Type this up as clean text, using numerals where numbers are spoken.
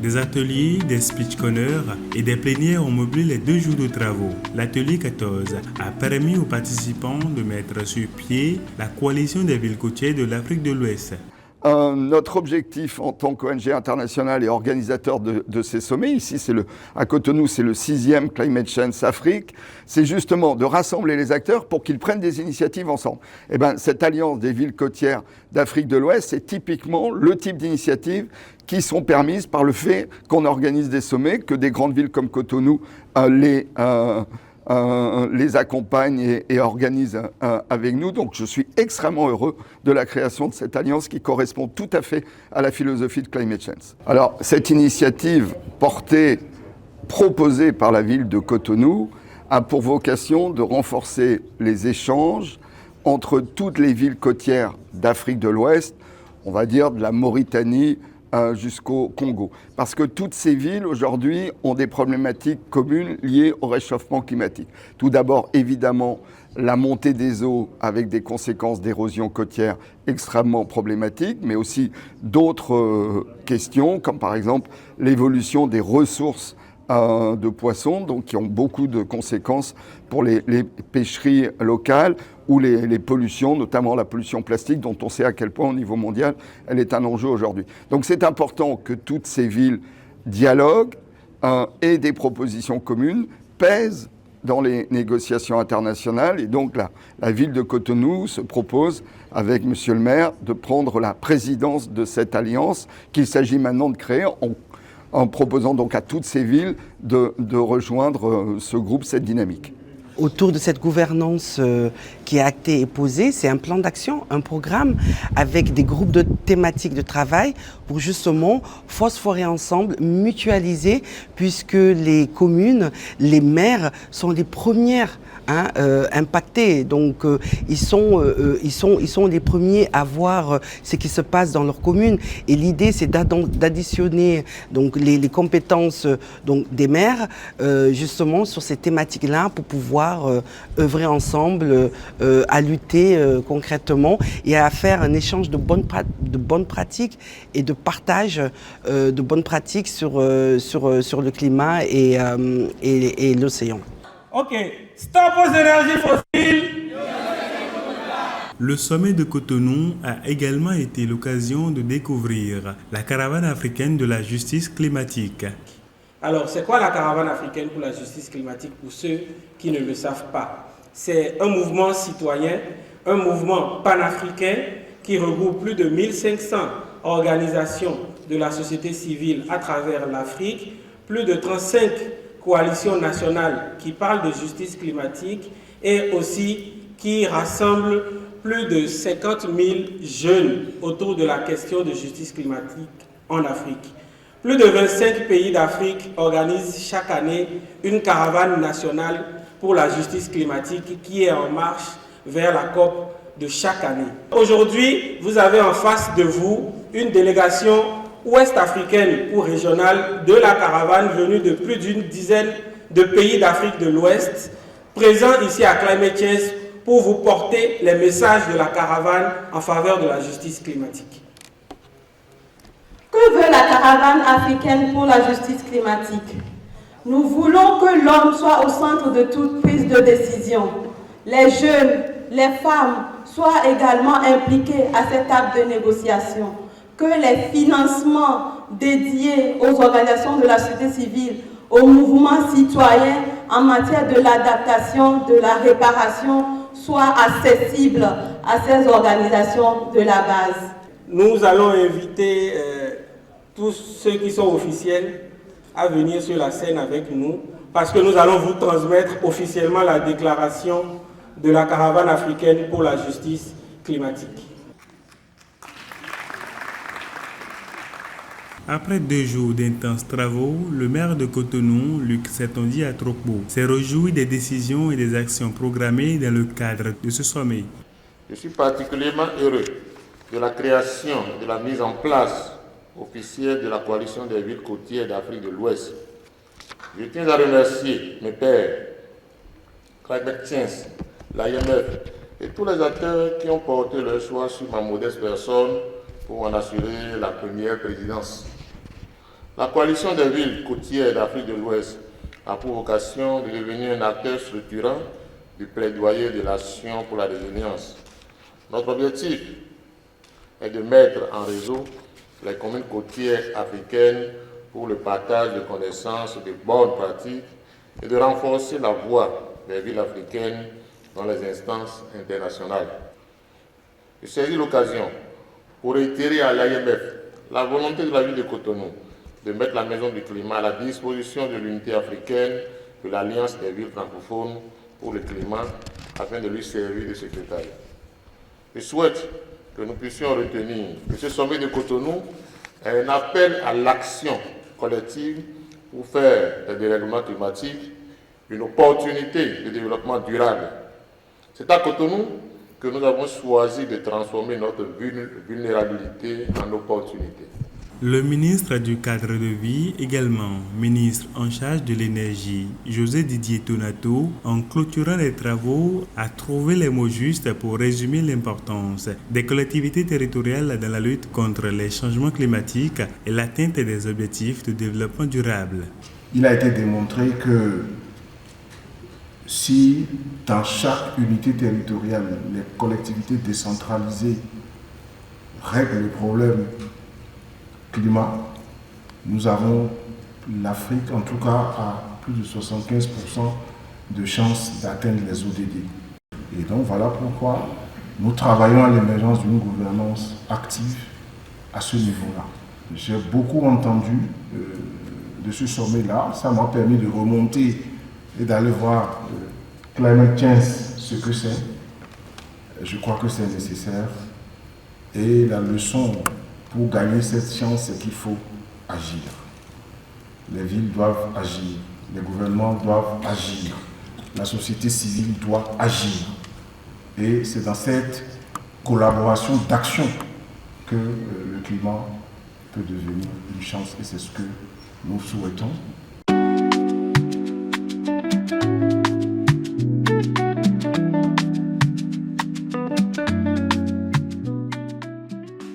Des ateliers, des speech-corners et des plénières ont meublé les 2 jours de travaux. L'atelier 14 a permis aux participants de mettre sur pied la coalition des villes côtières de l'Afrique de l'Ouest. Notre objectif en tant qu'ONG internationale et organisateur de ces sommets, ici à Cotonou, c'est le 6e Climate Change Afrique, c'est justement de rassembler les acteurs pour qu'ils prennent des initiatives ensemble. Et cette alliance des villes côtières d'Afrique de l'Ouest, c'est typiquement le type d'initiatives qui sont permises par le fait qu'on organise des sommets, que des grandes villes comme Cotonou les accompagnent et organisent avec nous. Donc je suis extrêmement heureux de la création de cette alliance qui correspond tout à fait à la philosophie de Climate Change. Alors cette initiative proposée par la ville de Cotonou a pour vocation de renforcer les échanges entre toutes les villes côtières d'Afrique de l'Ouest, on va dire de la Mauritanie jusqu'au Congo. Parce que toutes ces villes, aujourd'hui, ont des problématiques communes liées au réchauffement climatique. Tout d'abord, évidemment, la montée des eaux avec des conséquences d'érosion côtière extrêmement problématiques, mais aussi d'autres questions, comme par exemple l'évolution des ressources de poissons, donc qui ont beaucoup de conséquences pour les pêcheries locales, ou les pollutions, notamment la pollution plastique, dont on sait à quel point au niveau mondial, elle est un enjeu aujourd'hui. Donc c'est important que toutes ces villes dialoguent et des propositions communes pèsent dans les négociations internationales. Et donc la ville de Cotonou se propose, avec Monsieur le maire, de prendre la présidence de cette alliance qu'il s'agit maintenant de créer en proposant donc à toutes ces villes de rejoindre ce groupe, cette dynamique. Autour de cette gouvernance qui est actée et posée, c'est un plan d'action, un programme avec des groupes de thématiques de travail pour justement phosphorer ensemble, mutualiser, puisque les communes, les maires sont les premières impactés. Donc ils sont les premiers à voir ce qui se passe dans leur commune. Et l'idée, c'est d'additionner donc les compétences donc des maires justement sur ces thématiques-là pour pouvoir œuvrer ensemble à lutter concrètement et à faire un échange de bonnes pratiques et de partage de bonnes pratiques sur le climat et l'océan. Ok, stop aux énergies fossiles. Le sommet de Cotonou a également été l'occasion de découvrir la caravane africaine de la justice climatique. Alors, c'est quoi la caravane africaine pour la justice climatique pour ceux qui ne le savent pas? C'est un mouvement citoyen, un mouvement panafricain qui regroupe plus de 1500 organisations de la société civile à travers l'Afrique, plus de 35 coalition nationale qui parle de justice climatique et aussi qui rassemble plus de 50 000 jeunes autour de la question de justice climatique en Afrique. Plus de 25 pays d'Afrique organisent chaque année une caravane nationale pour la justice climatique qui est en marche vers la COP de chaque année. Aujourd'hui, vous avez en face de vous une délégation ouest-africaine ou régionale de la caravane venue de plus d'une dizaine de pays d'Afrique de l'Ouest, présents ici à Climate Change pour vous porter les messages de la caravane en faveur de la justice climatique. Que veut la caravane africaine pour la justice climatique? Nous voulons que l'homme soit au centre de toute prise de décision. Les jeunes, les femmes soient également impliqués à cette table de négociation. Que les financements dédiés aux organisations de la société civile, aux mouvements citoyens en matière de l'adaptation, de la réparation, soient accessibles à ces organisations de la base. Nous allons inviter tous ceux qui sont officiels à venir sur la scène avec nous parce que nous allons vous transmettre officiellement la déclaration de la caravane africaine pour la justice climatique. Après 2 jours d'intenses travaux, le maire de Cotonou, Luc Setonji Atrokbo, s'est réjoui des décisions et des actions programmées dans le cadre de ce sommet. Je suis particulièrement heureux de la création et de la mise en place officielle de la coalition des villes côtières d'Afrique de l'Ouest. Je tiens à remercier mes pairs, Climate Change, l'IMF et tous les acteurs qui ont porté leur choix sur ma modeste personne pour en assurer la première présidence. La coalition des villes côtières d'Afrique de l'Ouest a pour vocation de devenir un acteur structurant du plaidoyer de l'action pour la résilience. Notre objectif est de mettre en réseau les communes côtières africaines pour le partage de connaissances et de bonnes pratiques et de renforcer la voix des villes africaines dans les instances internationales. Je saisis l'occasion pour réitérer à l'IMF la volonté de la ville de Cotonou de mettre la Maison du Climat à la disposition de l'unité africaine de l'Alliance des villes francophones pour le climat afin de lui servir de secrétaire. Je souhaite que nous puissions retenir que ce sommet de Cotonou est un appel à l'action collective pour faire des dérèglements climatiques une opportunité de développement durable. C'est à Cotonou que nous avons choisi de transformer notre vulnérabilité en opportunité. Le ministre du cadre de vie, également ministre en charge de l'énergie, José Didier Tonato, en clôturant les travaux, a trouvé les mots justes pour résumer l'importance des collectivités territoriales dans la lutte contre les changements climatiques et l'atteinte des objectifs de développement durable. Il a été démontré que si dans chaque unité territoriale, les collectivités décentralisées règlent les problèmes climat, nous avons l'Afrique, en tout cas, à plus de 75% de chances d'atteindre les ODD. Et donc voilà pourquoi nous travaillons à l'émergence d'une gouvernance active à ce niveau-là. J'ai beaucoup entendu de ce sommet-là, ça m'a permis de remonter et d'aller voir Climate Change, ce que c'est. Je crois que c'est nécessaire. Et la leçon pour gagner cette chance, c'est qu'il faut agir. Les villes doivent agir, les gouvernements doivent agir, la société civile doit agir. Et c'est dans cette collaboration d'action que le climat peut devenir une chance. Et c'est ce que nous souhaitons.